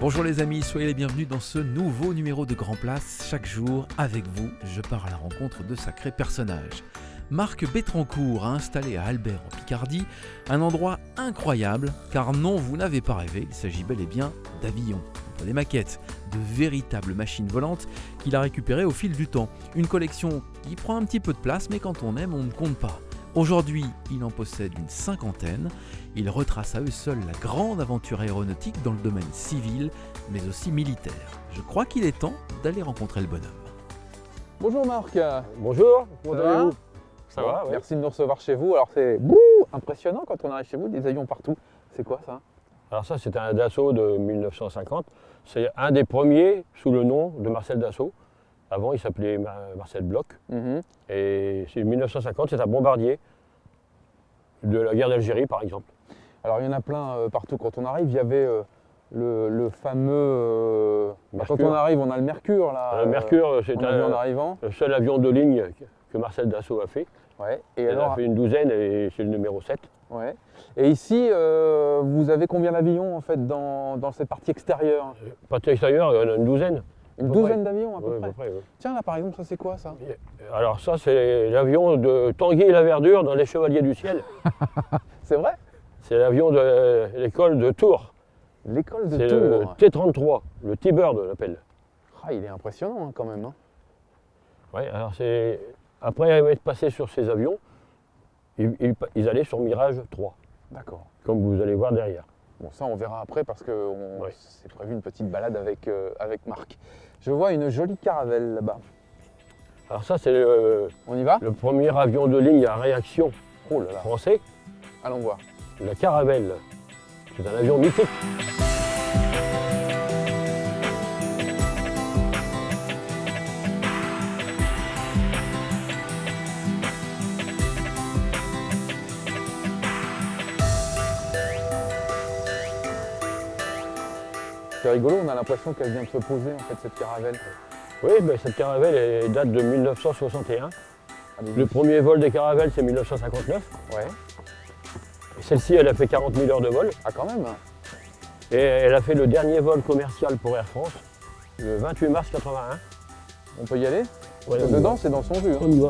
Bonjour les amis, soyez les bienvenus dans ce nouveau numéro de Grand Place. Chaque jour, avec vous, je pars à la rencontre de sacrés personnages. Marc Bétrancourt a installé à Albert en Picardie un endroit incroyable, car non, vous n'avez pas rêvé, il s'agit bel et bien d'avions, pas des maquettes, de véritables machines volantes qu'il a récupérées au fil du temps. Une collection qui prend un petit peu de place, mais quand on aime, on ne compte pas. Aujourd'hui, il en possède une cinquantaine. Il retrace à eux seuls la grande aventure aéronautique dans le domaine civil, mais aussi militaire. Je crois qu'il est temps d'aller rencontrer le bonhomme. Bonjour Marc. Bonjour, comment Ça va allez-vous? Ça va, ouais. Merci de nous recevoir chez vous. Alors c'est impressionnant quand on arrive chez vous, des avions partout. C'est quoi ça? Alors ça, c'est un Dassault de 1950. C'est un des premiers sous le nom de Marcel Dassault. Avant, il s'appelait Marcel Bloch. Et c'est 1950, c'est un bombardier de la guerre d'Algérie, par exemple. Alors il y en a plein partout. Quand on arrive, il y avait le fameux... Mercure. Quand on arrive, on a le Mercure là. Le Mercure, c'est on a vu en arrivant. le seul avion de ligne que Marcel Dassault a fait. Ouais. Et Il en alors, a fait une douzaine et c'est le numéro 7. ouais. Et ici, vous avez combien d'avions en fait dans cette partie extérieure? Partie extérieure, il y en a une douzaine. Une peu douzaine près. d'avions à peu Ouais, près. à peu près, ouais. Tiens là par exemple, ça c'est quoi ça? Alors ça, c'est l'avion de Tanguy et la Verdure dans Les Chevaliers du Ciel. C'est vrai? C'est l'avion de l'école de Tours. L'école de C'est le Tours. T-33, le T-Bird on l'appelle. Ah, il est impressionnant hein, quand même. Hein. Ouais, alors c'est... Après être passé sur ces avions, ils allaient sur Mirage 3, D'accord. comme vous allez voir derrière. Bon, ça, on verra après parce que Ouais. c'est prévu une petite balade avec Marc. Je vois une jolie caravelle là-bas. Alors ça, c'est le On y va? premier avion de ligne à réaction Oh là là. français, Allons voir. la Caravelle. C'est un avion mythique. C'est rigolo, on a l'impression qu'elle vient de se poser en fait cette caravelle. Oui, ben, cette Caravelle elle date de 1961. Allez-y. Le premier vol des Caravelles, c'est 1959. Ouais. Et celle-ci, elle a fait 40 000 heures de vol. Ah quand même. Et elle a fait le dernier vol commercial pour Air France, le 28 mars 81. On peut y aller? Ouais, Parce que dedans, c'est dans son jus. Hein. On y va.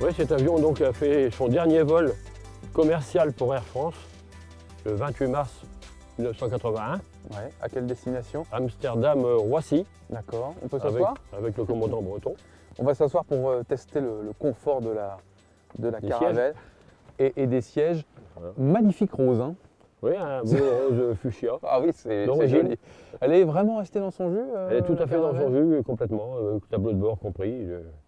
Oui, cet avion donc, a fait son dernier vol commercial pour Air France le 28 mars 1981, Ouais. À quelle destination? Amsterdam-Roissy, D'accord. On peut avec, s'asseoir? avec le commandant breton. On va s'asseoir pour tester le confort de la Des caravelle et des sièges. Voilà. Magnifique rose. Hein. Oui, un beau rose fuchsia. Ah oui, c'est D'origine. joli. Elle est vraiment restée dans son jus? Elle est tout la à fait dans son caravelle jus, complètement, tableau de bord compris.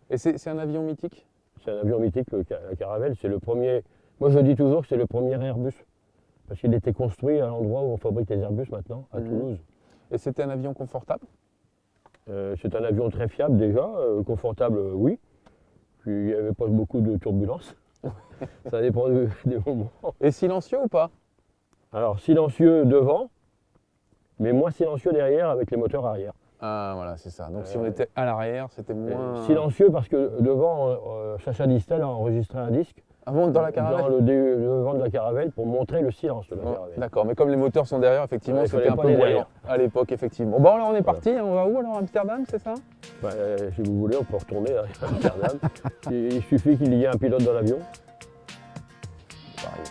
Et c'est un avion mythique? C'est un avion mythique, la Caravelle. C'est le premier. Moi, je dis toujours que c'est le premier Airbus. Parce qu'il était construit à l'endroit où on fabrique les Airbus maintenant, à Toulouse. Et c'était un avion confortable? C'est un avion très fiable déjà, confortable, oui. Puis il n'y avait pas beaucoup de turbulences. Ça dépend des moments. Et silencieux ou pas? Alors, silencieux devant, mais moins silencieux derrière avec les moteurs arrière. Ah voilà, c'est ça. Donc si on était à l'arrière, c'était moins... Silencieux parce que devant, Sacha Distel a enregistré un disque Ah bon, dans la caravelle? dans le devant de la Caravelle pour montrer le silence de la Oh, Caravelle. d'accord, mais comme les moteurs sont derrière, effectivement, Ouais, il c'était fallait un pas peu les bruyant derrière. à l'époque, effectivement. Bon, alors on est parti, on va où alors? Amsterdam, c'est ça? Bah, si vous voulez, on peut retourner à Amsterdam. Il suffit qu'il y ait un pilote dans l'avion. Pareil.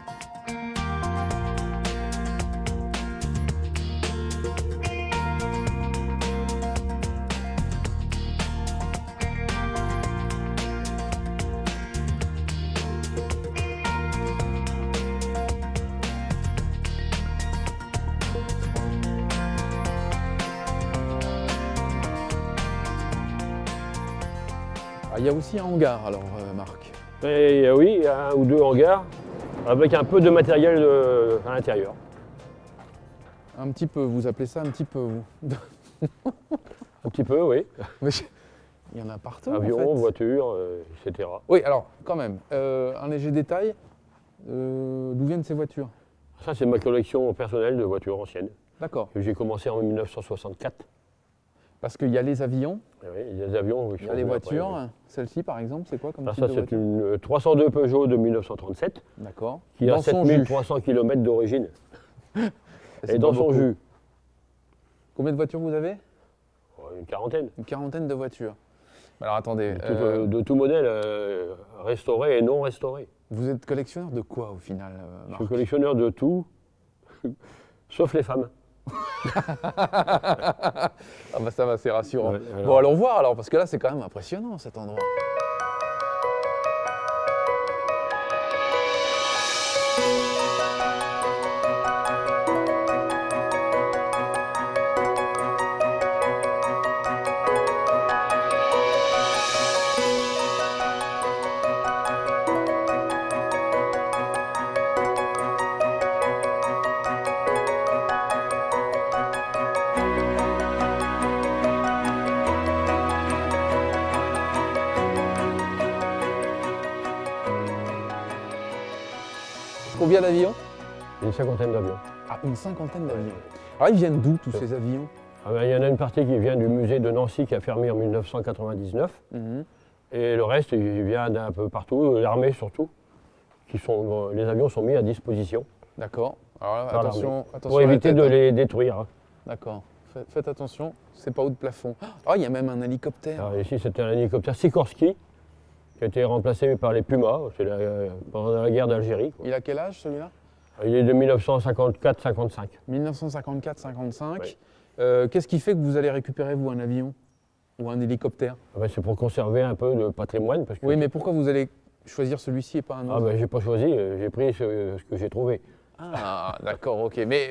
Ah, il y a aussi un hangar alors, Marc. Et oui, il y a un ou deux hangars avec un peu de matériel à l'intérieur. Un petit peu, vous appelez ça un petit peu, vous? Un petit peu, oui. Mais il y en a partout. Avions, en fait. voitures, etc. Oui, alors quand même, un léger détail. D'où viennent ces voitures? Ça, c'est ma collection personnelle de voitures anciennes. D'accord. J'ai commencé en 1964. Parce qu'il y a les avions, Oui, il y a des avions. il y a les voitures. Celle-ci, par exemple, c'est quoi comme Alors type ça, de c'est voiture? une 302 Peugeot de 1937, D'accord. qui a Dans son jus. 7300 km d'origine. C'est Et dans pas son beaucoup. jus, Combien de voitures vous avez? une quarantaine. Une quarantaine de voitures. Alors attendez, De tout modèle, restauré et non restauré. vous êtes collectionneur de quoi au final, Je Marc? suis collectionneur de tout, sauf les femmes. Ah bah ça va, c'est rassurant. Ouais, alors. Bon, allons voir alors, parce que là c'est quand même impressionnant cet endroit. Combien d'avions? Une cinquantaine d'avions. Ah, une cinquantaine d'avions. Alors ils viennent d'où tous ces avions? Ah ben, il y en a une partie qui vient du musée de Nancy qui a fermé en 1999. Et le reste, il vient d'un peu partout, l'armée surtout. Les avions sont mis à disposition D'accord. Alors là, Par attention, attention pour à la éviter tête, de hein. les détruire. Hein. D'accord. Faites attention, c'est pas haut de plafond. Ah, il y a même un hélicoptère. Alors ici, c'était un hélicoptère Sikorsky qui a été remplacé par les Pumas pendant la guerre d'Algérie. Il a quel âge celui-là? Il est de 1954-55. 1954-55. Oui. Qu'est-ce qui fait que vous allez récupérer, vous, un avion ou un hélicoptère? Ah ben, c'est pour conserver un peu de patrimoine. Parce que Oui, mais pourquoi vous allez choisir celui-ci et pas un autre? Ah ben, j'ai pas choisi, j'ai pris ce que j'ai trouvé. Ah, d'accord, ok. Mais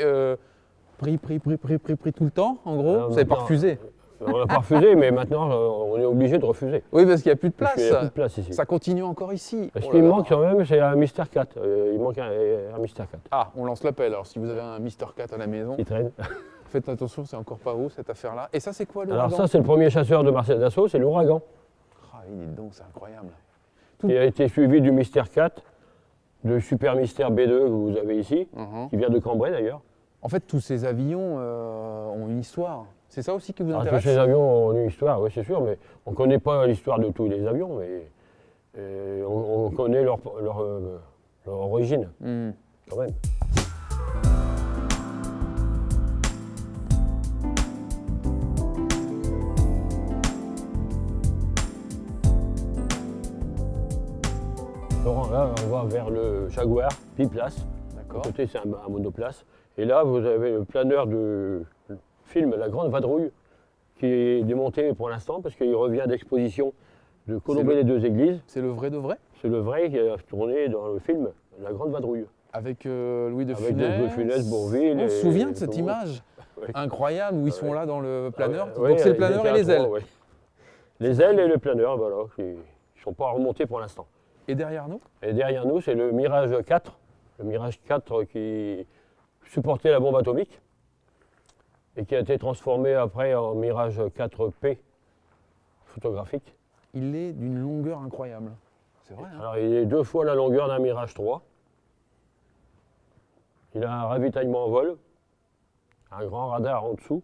pris tout le temps, en gros? Ah, Vous n'avez pas maintenant, refusé? On n'a pas refusé, mais maintenant, on est obligé de refuser. Oui, parce qu'il n'y a plus de Parce place. qu'il n'y a plus de place ici. Ça continue encore ici. Ce Oh qui là me là. manque quand même, c'est un Mister 4. Il manque un Mister 4 Ah, on lance l'appel. Alors, si vous avez un Mister 4 à la maison, qui traîne. faites attention, c'est encore pas haut cette affaire-là. Et ça, c'est quoi Alors l'ouragan? ça, c'est le premier chasseur de Marcel Dassault, c'est l'Ouragan, Ah, il est donc, c'est incroyable. qui a été suivi du Mister 4, de Super Mister B2 que vous avez ici, qui vient de Cambrai d'ailleurs. En fait, tous ces avions ont une histoire. C'est ça aussi qui vous Alors, tous intéresse? ces avions ont une histoire, oui c'est sûr, mais on ne connaît pas l'histoire de tous les avions, mais on connaît leur origine, quand même. Laurent, là, on va vers le Jaguar biplace. À D'accord. côté, c'est un monoplace. Et là, vous avez le planeur du film La Grande Vadrouille, qui est démonté pour l'instant, parce qu'il revient d'exposition de Colomber les deux églises. C'est le vrai de vrai? C'est le vrai qui a tourné dans le film La Grande Vadrouille. Avec Louis de Avec Funès. Louis de Funès, Bourville. On se souvient de cette tout le monde. image Oui. incroyable où ils sont là dans le planeur. Ah ouais, Donc c'est le ils planeur étaient et à les ailes. trois, ouais. Les ailes et le planeur, voilà, qui ne sont pas remontés pour l'instant. Et derrière nous? Et derrière nous, c'est le Mirage 4. Le Mirage 4 qui supportait la bombe atomique et qui a été transformé après en Mirage 4P photographique. Il est d'une longueur incroyable. C'est vrai, hein? Alors il est 2 fois la longueur d'un Mirage 3. Il a un ravitaillement en vol, un grand radar en dessous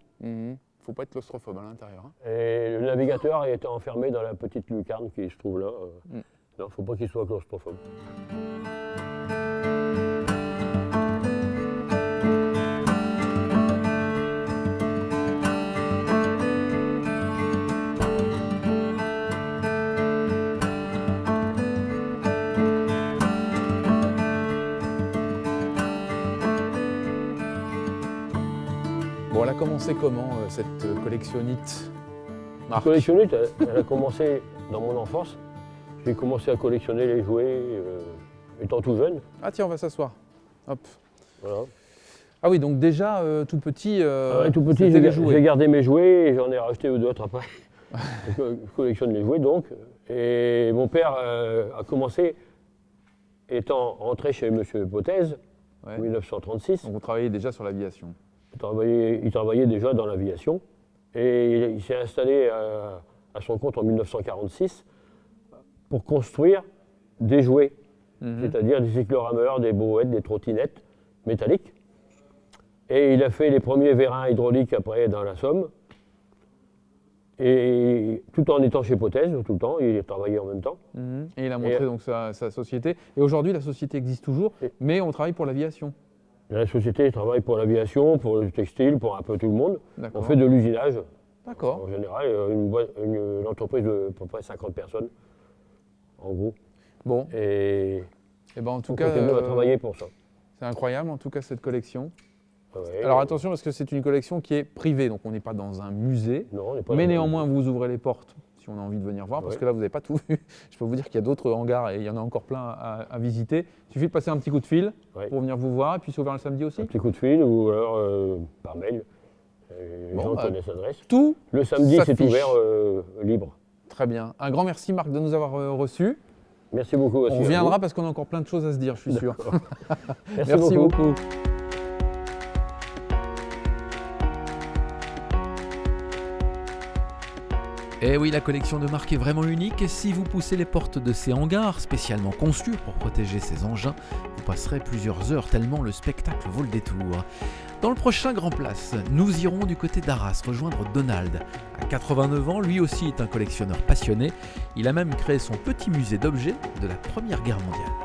Faut pas être claustrophobe à l'intérieur. Hein. et le navigateur est enfermé dans la petite lucarne qui se trouve là. Non, il ne faut pas qu'il soit claustrophobe. Bon, elle a commencé comment cette collectionnite? La Marc? collectionnite, elle a commencé dans mon enfance. J'ai commencé à collectionner les jouets étant tout jeune. Ah tiens, on va s'asseoir. Hop. Voilà. Ah oui, donc déjà tout petit, Ouais, tout petit, c'était les j'ai jouets. gardé mes jouets et j'en ai racheté d'autres après. Je collectionne les jouets donc. Et mon père a commencé étant rentré chez M. Potez Ouais. en 1936. Donc vous travaillez déjà sur l'aviation. Il travaillait déjà dans l'aviation et il s'est installé à son compte en 1946 pour construire des jouets, c'est-à-dire des cyclorameurs, des brouettes, des trottinettes métalliques. Et il a fait les premiers vérins hydrauliques après dans la Somme. Et tout en étant chez Potez, tout le temps, il travaillait en même temps. Et il a montré donc sa société. Et aujourd'hui, la société existe toujours, mais on travaille pour l'aviation. La société travaille pour l'aviation, pour le textile, pour un peu tout le monde. On fait de l'usinage. D'accord. En général, une entreprise de à peu près 50 personnes, en gros. Bon. Et ben en tout on cas, continue à travailler pour ça. C'est incroyable, en tout cas, cette collection. Ouais, Alors attention, parce que c'est une collection qui est privée, donc on n'est pas dans un musée. Non, on n'est pas mais dans un néanmoins, vous ouvrez les portes si on a envie de venir voir, parce que là, vous n'avez pas tout vu. Je peux vous dire qu'il y a d'autres hangars et il y en a encore plein à visiter. Il suffit de passer un petit coup de fil pour venir vous voir, et puis c'est ouvert le samedi aussi. Un petit coup de fil ou alors par mail. Les gens connaissent l'adresse. Tout le samedi, c'est ouvert libre. Très bien. Un grand merci, Marc, de nous avoir reçus. Merci beaucoup aussi. On reviendra parce qu'on a encore plein de choses à se dire, je suis sûr. Merci beaucoup. Eh oui, la collection de Marc est vraiment unique et si vous poussez les portes de ces hangars spécialement conçus pour protéger ces engins, vous passerez plusieurs heures tellement le spectacle vaut le détour. Dans le prochain Grand Place, nous irons du côté d'Arras rejoindre Donald. À 89 ans, lui aussi est un collectionneur passionné. Il a même créé son petit musée d'objets de la Première Guerre mondiale.